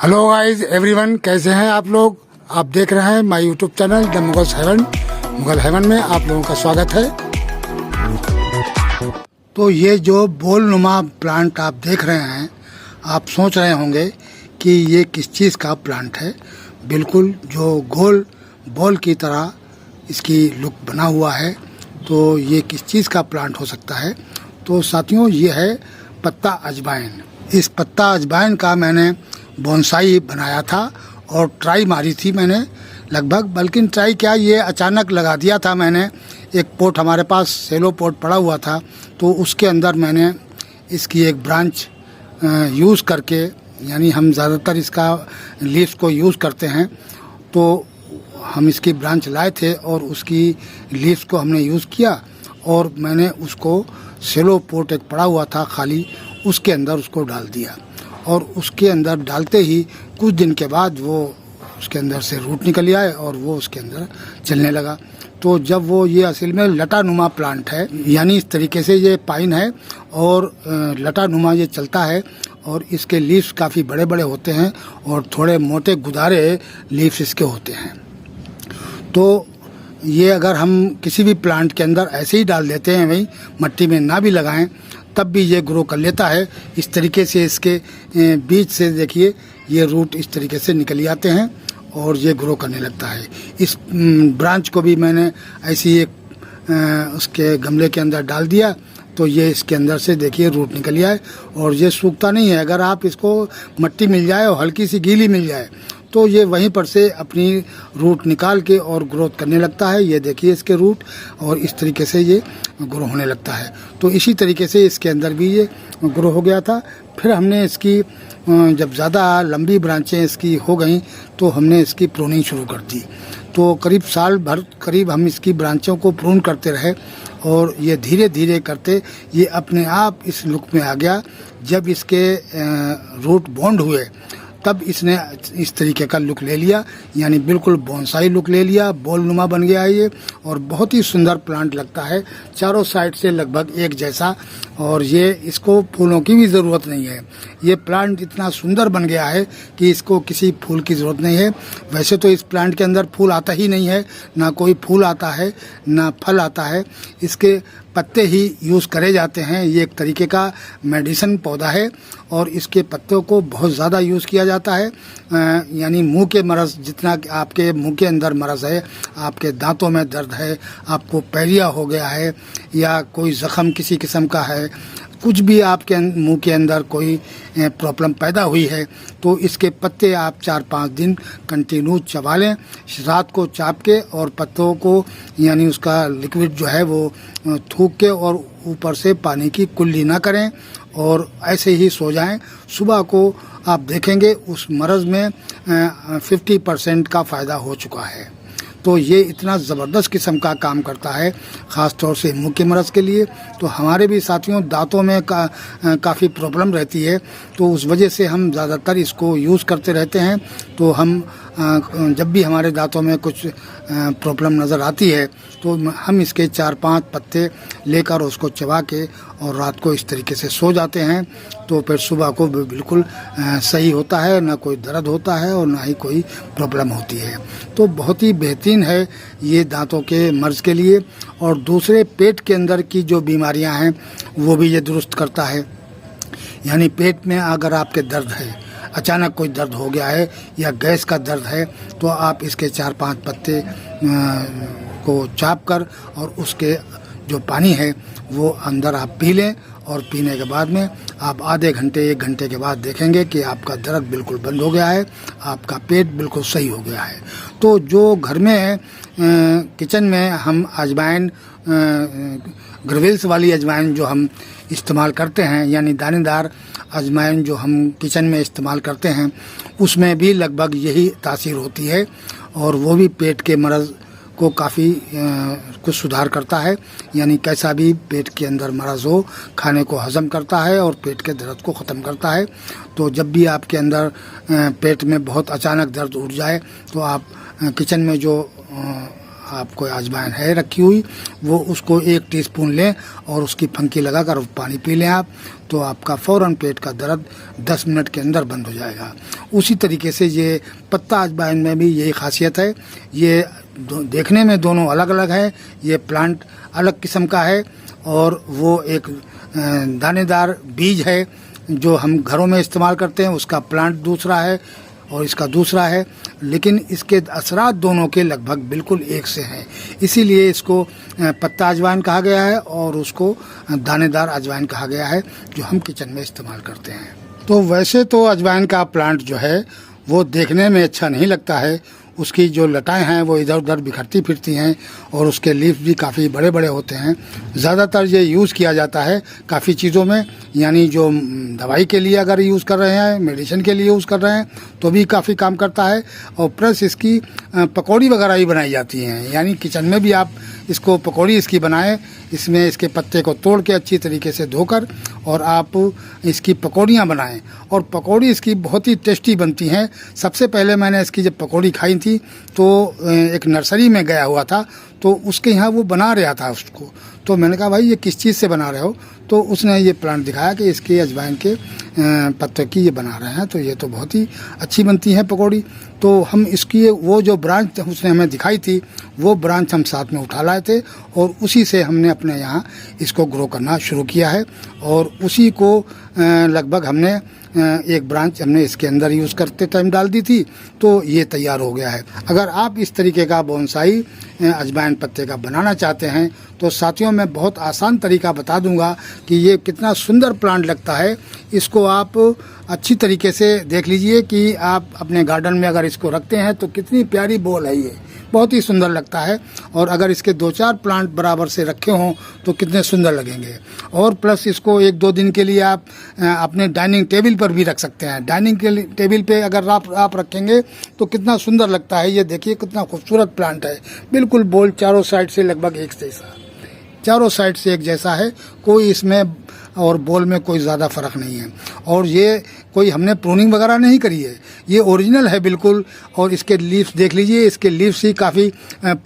Hello guys everyone, कैसे हैं आप लोग। आप देख रहे हैं my YouTube channel the Mughals heaven. Mughal heaven में आप लोगों का स्वागत है। तो ये जो बोल नुमा प्लांट आप देख रहे हैं, आप सोच रहे होंगे कि ये किस चीज़ का प्लांट है। बिल्कुल जो गोल बॉल की तरह इसकी लुक बना हुआ है, तो ये किस चीज़ का प्लांट हो सकता है। तो साथियों, ये है पत्ता अजवाइन। इस पत्ता अजवाइन का मैंने बोनसाई बनाया था और ट्राई मारी थी मैंने लगभग, बल्कि ट्राई क्या, ये अचानक लगा दिया था मैंने। एक पोट हमारे पास सेलो पोट पड़ा हुआ था, तो उसके अंदर मैंने इसकी एक ब्रांच यूज़ करके, यानी हम ज़्यादातर इसका लीव्स को यूज़ करते हैं, तो हम इसकी ब्रांच लाए थे और उसकी लीव्स को हमने यूज़ किया और मैंने उसको सेलो पोट एक पड़ा हुआ था खाली, उसके अंदर उसको डाल दिया। और उसके अंदर डालते ही कुछ दिन के बाद वो उसके अंदर से रूट निकल आए और वो उसके अंदर चलने लगा। तो जब वो, ये असल में लटा नुमा प्लांट है, यानी इस तरीके से ये पाइन है और लटा नुमा ये चलता है और इसके लीव्स काफ़ी बड़े बड़े होते हैं और थोड़े मोटे गुदारे लीव्स इसके होते हैं। तो ये अगर हम किसी भी प्लांट के अंदर ऐसे ही डाल देते हैं, वही मट्टी में ना भी लगाएं, तब भी ये ग्रो कर लेता है। इस तरीके से इसके बीज से देखिए ये रूट इस तरीके से निकल आते हैं और ये ग्रो करने लगता है। इस ब्रांच को भी मैंने ऐसी एक उसके गमले के अंदर डाल दिया, तो ये इसके अंदर से देखिए रूट निकल आए और ये सूखता नहीं है। अगर आप इसको मट्टी मिल जाए और हल्की सी गीली मिल जाए, तो ये वहीं पर से अपनी रूट निकाल के और ग्रोथ करने लगता है। ये देखिए इसके रूट, और इस तरीके से ये ग्रो होने लगता है। तो इसी तरीके से इसके अंदर भी ये ग्रो हो गया था। फिर हमने इसकी जब ज़्यादा लंबी ब्रांचें इसकी हो गई, तो हमने इसकी प्रूनिंग शुरू कर दी। तो करीब साल भर करीब हम इसकी ब्रांचों को प्रून करते रहे और ये धीरे धीरे करते ये अपने आप इस लुक में आ गया। जब इसके रूट बॉन्ड हुए, तब इसने इस तरीके का लुक ले लिया, यानी बिल्कुल बोनसाई लुक ले लिया, बॉल नुमा बन गया ये और बहुत ही सुंदर प्लांट लगता है, चारों साइड से लगभग एक जैसा। और ये इसको फूलों की भी ज़रूरत नहीं है। ये प्लांट इतना सुंदर बन गया है कि इसको किसी फूल की ज़रूरत नहीं है। वैसे तो इस प्लांट के अंदर फूल आता ही नहीं है, ना कोई फूल आता है ना फल आता है। इसके पत्ते ही यूज़ करे जाते हैं। ये एक तरीके का मेडिसिन पौधा है और इसके पत्तों को बहुत ज़्यादा यूज़ किया जाता है। यानी मुंह के मरज़, जितना आपके मुंह के अंदर मरज़ है, आपके दांतों में दर्द है, आपको पैलिया हो गया है या कोई ज़ख़म किसी किस्म का है, कुछ भी आपके मुंह के अंदर कोई प्रॉब्लम पैदा हुई है, तो इसके पत्ते आप 4-5 दिन कंटिन्यू चबा लें, रात को चाप के, और पत्तों को यानी उसका लिक्विड जो है वो थूक के और ऊपर से पानी की कुल्ली ना करें और ऐसे ही सो जाएं। सुबह को आप देखेंगे उस मरज़ में 50% का फ़ायदा हो चुका है। तो ये इतना ज़बरदस्त किस्म का काम करता है, ख़ास तौर से मुंह के मरज़ के लिए। तो हमारे भी साथियों दांतों में काफ़ी प्रॉब्लम रहती है, तो उस वजह से हम ज़्यादातर इसको यूज़ करते रहते हैं। तो हम जब भी हमारे दांतों में कुछ प्रॉब्लम नज़र आती है, तो हम इसके 4-5 पत्ते लेकर उसको चबा के और रात को इस तरीके से सो जाते हैं। तो फिर सुबह को बिल्कुल सही होता है, ना कोई दर्द होता है और ना ही कोई प्रॉब्लम होती है। तो बहुत ही बेहतरीन है ये दांतों के मर्ज़ के लिए। और दूसरे पेट के अंदर की जो बीमारियां हैं वो भी ये दुरुस्त करता है। यानी पेट में अगर आपके दर्द है, अचानक कोई दर्द हो गया है या गैस का दर्द है, तो आप इसके 4-5 पत्ते को चाप कर और उसके जो पानी है वो अंदर आप पी लें, और पीने के बाद में आप आधे घंटे 1 घंटे के बाद देखेंगे कि आपका दर्द बिल्कुल बंद हो गया है, आपका पेट बिल्कुल सही हो गया है। तो जो घर में किचन में हम अजवाइन, ग्रेविल्स वाली अजवाइन जो हम इस्तेमाल करते हैं, यानी दानेदार अजवाइन जो हम किचन में इस्तेमाल करते हैं, उसमें भी लगभग यही तासीर होती है और वो भी पेट के मरज़ को काफ़ी कुछ सुधार करता है। यानी कैसा भी पेट के अंदर मरज़ हो, खाने को हज़म करता है और पेट के दर्द को ख़त्म करता है। तो जब भी आपके अंदर पेट में बहुत अचानक दर्द उठ जाए, तो आप किचन में जो आपको अजवाइन है रखी हुई, वो उसको 1 टीस्पून लें और उसकी फंकी लगाकर पानी पी लें आप, तो आपका फ़ौरन पेट का दर्द 10 मिनट के अंदर बंद हो जाएगा। उसी तरीके से ये पत्ता अजवाइन में भी यही खासियत है। ये देखने में दोनों अलग अलग है, ये प्लांट अलग किस्म का है और वो एक दानेदार बीज है जो हम घरों में इस्तेमाल करते हैं, उसका प्लांट दूसरा है और इसका दूसरा है, लेकिन इसके असरात दोनों के लगभग बिल्कुल एक से हैं। इसीलिए इसको पत्ता अजवाइन कहा गया है और उसको दानेदार अजवाइन कहा गया है, जो हम किचन में इस्तेमाल करते हैं। तो वैसे तो अजवाइन का प्लांट जो है वो देखने में अच्छा नहीं लगता है, उसकी जो लताएं हैं वो इधर उधर बिखरती फिरती हैं और उसके लीफ भी काफ़ी बड़े बड़े होते हैं। ज़्यादातर ये यूज़ किया जाता है काफ़ी चीज़ों में, यानी जो दवाई के लिए अगर यूज़ कर रहे हैं, मेडिसिन के लिए यूज़ कर रहे हैं तो भी काफ़ी काम करता है। और प्लस इसकी पकौड़ी वगैरह भी बनाई जाती हैं, यानी किचन में भी आप इसको पकौड़ी इसकी बनाएं, इसमें इसके पत्ते को तोड़ के अच्छी तरीके से धोकर और आप इसकी पकौड़ियाँ बनाएं और पकौड़ी इसकी बहुत ही टेस्टी बनती हैं। सबसे पहले मैंने इसकी जब पकौड़ी खाई थी तो एक नर्सरी में गया हुआ था, तो उसके यहाँ वो बना रहा था उसको, तो मैंने कहा भाई ये किस चीज़ से बना रहे हो, तो उसने ये प्लांट दिखाया कि इसके अजवाइन के पत्ते की ये बना रहे हैं, तो ये तो बहुत ही अच्छी बनती है पकौड़ी। तो हम इसकी वो जो ब्रांच उसने हमें दिखाई थी वो ब्रांच हम साथ में उठा लाए थे और उसी से हमने अपने यहाँ इसको ग्रो करना शुरू किया है और उसी को लगभग हमने एक ब्रांच हमने इसके अंदर यूज़ करते टाइम डाल दी थी, तो ये तैयार हो गया है। अगर आप इस तरीके का बोनसाई अजवाइन पत्ते का बनाना चाहते हैं तो साथियों मैं बहुत आसान तरीका बता दूंगा कि ये कितना सुंदर प्लांट लगता है। इसको आप अच्छी तरीके से देख लीजिए कि आप अपने गार्डन में अगर इसको रखते हैं तो कितनी प्यारी बॉल है, ये बहुत ही सुंदर लगता है। और अगर इसके 2-4 प्लांट बराबर से रखे हों तो कितने सुंदर लगेंगे। और प्लस इसको 1-2 दिन के लिए आप अपने डाइनिंग टेबल पर भी रख सकते हैं। डाइनिंग टेबल पे अगर आप रखेंगे तो कितना सुंदर लगता है। ये देखिए कितना खूबसूरत प्लांट है, बिल्कुल बॉल चारों साइड से लगभग एक जैसा, चारों साइड से एक जैसा है, कोई इसमें और बॉल में कोई ज़्यादा फ़र्क नहीं है। और ये कोई हमने प्रूनिंग वगैरह नहीं करी है, ये ओरिजिनल है बिल्कुल। और इसके लीव्स देख लीजिए, इसके लीव्स ही काफ़ी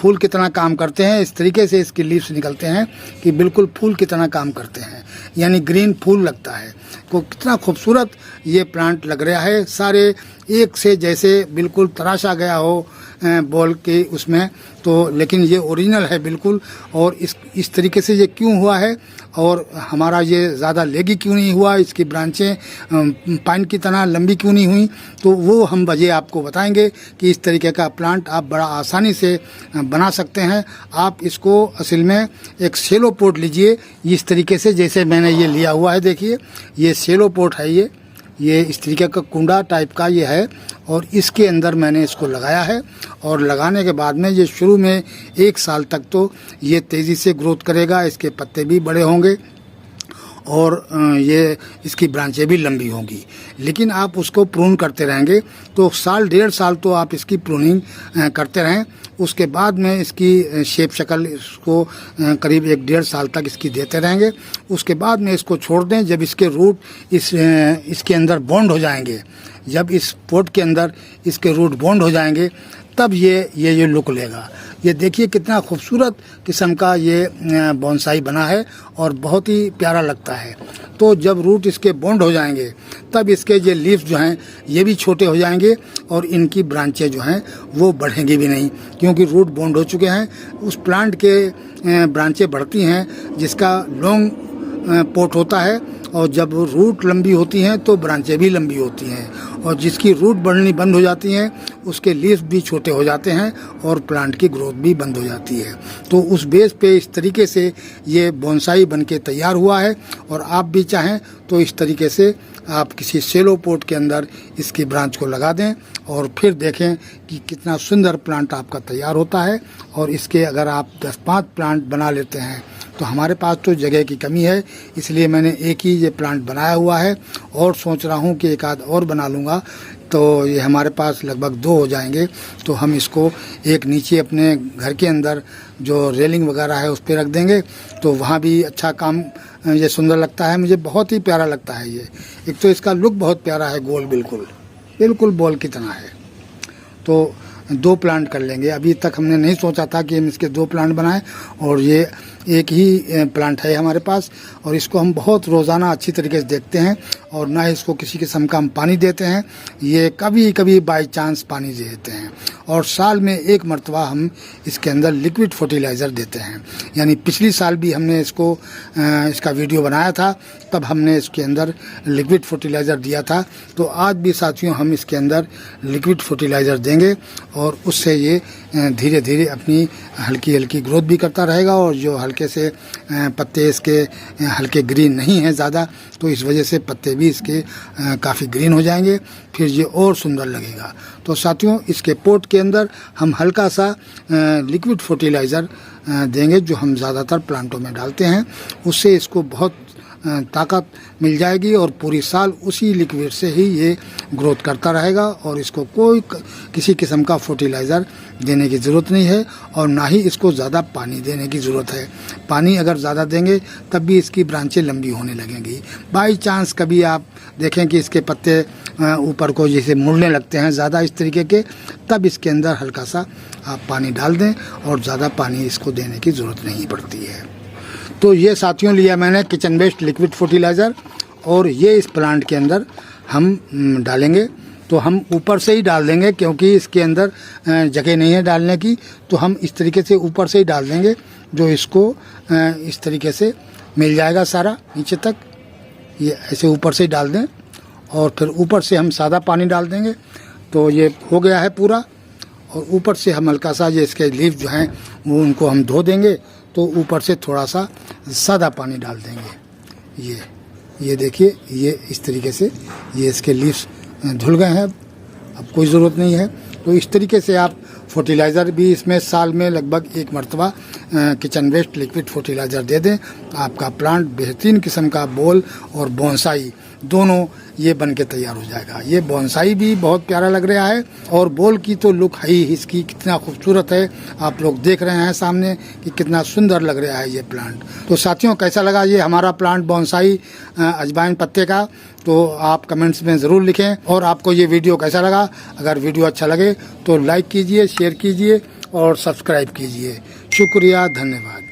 फूल की तरह काम करते हैं। इस तरीके से इसके लीव्स निकलते हैं कि बिल्कुल फूल की तरह काम करते हैं, यानी ग्रीन फूल लगता है। को कितना खूबसूरत ये प्लांट लग रहा है, सारे एक से जैसे बिल्कुल तराशा गया हो बॉल के उसमें, तो लेकिन ये ओरिजिनल है बिल्कुल। और इस तरीके से ये क्यों हुआ है और हमारा ये ज़्यादा लेगी क्यों नहीं हुआ, इसकी ब्रांचें पाइन की तरह लंबी क्यों नहीं हुई, तो वो हम वजह आपको बताएंगे कि इस तरीके का प्लांट आप बड़ा आसानी से बना सकते हैं। आप इसको असल में एक सेलो पोट लीजिए इस तरीके से, जैसे मैंने ये लिया हुआ है, देखिए ये सेलो पोट है, ये इस तरीके का कुंडा टाइप का ये है और इसके अंदर मैंने इसको लगाया है। और लगाने के बाद में ये शुरू में 1 साल तक तो ये तेज़ी से ग्रोथ करेगा, इसके पत्ते भी बड़े होंगे और ये इसकी ब्रांचें भी लंबी होंगी। लेकिन आप उसको प्रून करते रहेंगे तो 1-1.5 साल तो आप इसकी प्रूनिंग करते रहें। उसके बाद में इसकी शेप शक्ल इसको करीब 1-1.5 साल तक इसकी देते रहेंगे। उसके बाद में इसको छोड़ दें। जब इसके रूट इसके अंदर बॉन्ड हो जाएंगे, जब इस पोट के अंदर इसके रूट बॉन्ड हो जाएंगे, तब ये लुक लेगा। ये देखिए कितना खूबसूरत किस्म का ये बोनसाई बना है और बहुत ही प्यारा लगता है। तो जब रूट इसके बॉन्ड हो जाएंगे तब इसके ये लीव्स जो हैं ये भी छोटे हो जाएंगे और इनकी ब्रांचें जो हैं वो बढ़ेंगी भी नहीं, क्योंकि रूट बॉन्ड हो चुके हैं। उस प्लांट के ब्रांचें बढ़ती हैं जिसका लॉन्ग पोट होता है, और जब रूट लंबी होती हैं तो ब्रांचें भी लंबी होती हैं, और जिसकी रूट बढ़नी बंद हो जाती हैं उसके लीव्स भी छोटे हो जाते हैं और प्लांट की ग्रोथ भी बंद हो जाती है। तो उस बेस पे इस तरीके से ये बोनसाई बनके तैयार हुआ है। और आप भी चाहें तो इस तरीके से आप किसी सेलो पोट के अंदर इसकी ब्रांच को लगा दें और फिर देखें कि कितना सुंदर प्लांट आपका तैयार होता है। और इसके अगर आप 10-5 प्लांट बना लेते हैं तो हमारे पास तो जगह की कमी है, इसलिए मैंने एक ही ये प्लांट बनाया हुआ है और सोच रहा हूँ कि एक आध और बना लूँगा तो ये हमारे पास लगभग 2 हो जाएंगे। तो हम इसको एक नीचे अपने घर के अंदर जो रेलिंग वगैरह है उस पर रख देंगे, तो वहाँ भी अच्छा काम ये सुंदर लगता है। मुझे बहुत ही प्यारा लगता है ये। एक तो इसका लुक बहुत प्यारा है, गोल बिल्कुल बॉल की तरह है। तो 2 प्लांट कर लेंगे। अभी तक हमने नहीं सोचा था कि हम इसके 2 प्लांट बनाएं, और ये एक ही प्लांट है हमारे पास, और इसको हम बहुत रोज़ाना अच्छी तरीके से देखते हैं, और ना इसको किसी किस्म का हम पानी देते हैं। ये कभी कभी बाई चांस पानी दे देते हैं, और साल में 1 मरतबा हम इसके अंदर लिक्विड फर्टिलाइज़र देते हैं। यानी पिछली साल भी हमने इसका वीडियो बनाया था, तब हमने इसके अंदर लिक्विड फर्टिलाइज़र दिया था। तो आज भी साथियों हम इसके अंदर लिक्विड फर्टिलाइज़र देंगे, और उससे ये धीरे धीरे अपनी हल्की हल्की ग्रोथ भी करता रहेगा। और जो हल्के से पत्ते इसके हल्के ग्रीन नहीं हैं ज़्यादा, तो इस वजह से पत्ते भी इसके काफ़ी ग्रीन हो जाएंगे, फिर ये और सुंदर लगेगा। तो साथियों, इसके पोट के अंदर हम हल्का सा लिक्विड फर्टिलाइज़र देंगे, जो हम ज़्यादातर प्लांटों में डालते हैं। उससे इसको बहुत ताकत मिल जाएगी, और पूरी साल उसी लिक्विड से ही ये ग्रोथ करता रहेगा, और इसको कोई किसी किस्म का फर्टिलाइज़र देने की ज़रूरत नहीं है, और ना ही इसको ज़्यादा पानी देने की ज़रूरत है। पानी अगर ज़्यादा देंगे तब भी इसकी ब्रांचें लंबी होने लगेंगी। बाई चांस कभी आप देखें कि इसके पत्ते ऊपर को जैसे मुड़ने लगते हैं ज़्यादा इस तरीके के, तब इसके अंदर हल्का सा आप पानी डाल दें, और ज़्यादा पानी इसको देने की ज़रूरत नहीं पड़ती है। तो ये साथियों लिया मैंने किचन वेस्ट लिक्विड फर्टिलाइज़र, और ये इस प्लांट के अंदर हम डालेंगे। तो हम ऊपर से ही डाल देंगे, क्योंकि इसके अंदर जगह नहीं है डालने की, तो हम इस तरीके से ऊपर से ही डाल देंगे, जो इसको इस तरीके से मिल जाएगा सारा नीचे तक। ये ऐसे ऊपर से ही डाल दें, और फिर ऊपर से हम सादा पानी डाल देंगे। तो ये हो गया है पूरा, और ऊपर से हम हल्का सा ये इसके लीफ जो हैं वो उनको हम धो देंगे, तो ऊपर से थोड़ा सा सादा पानी डाल देंगे। ये देखिए, ये इस तरीके से ये इसके लीव्स धुल गए हैं, अब कोई ज़रूरत नहीं है। तो इस तरीके से आप फर्टिलाइज़र भी इसमें साल में लगभग 1 मरतबा किचन वेस्ट लिक्विड फर्टिलाइज़र दे दें, आपका प्लांट बेहतरीन किस्म का बॉल और बोनसाई दोनों ये बन के तैयार हो जाएगा। ये बोनसाई भी बहुत प्यारा लग रहा है, और बॉल की तो लुक है ही इसकी कितना खूबसूरत है। आप लोग देख रहे हैं सामने कि कितना सुंदर लग रहा है ये प्लांट। तो साथियों, कैसा लगा ये हमारा प्लांट बोनसाई अजवाइन पत्ते का, तो आप कमेंट्स में ज़रूर लिखें। और आपको ये वीडियो कैसा लगा? अगर वीडियो अच्छा लगे तो लाइक कीजिए, शेयर कीजिए और सब्सक्राइब कीजिए। शुक्रिया, धन्यवाद।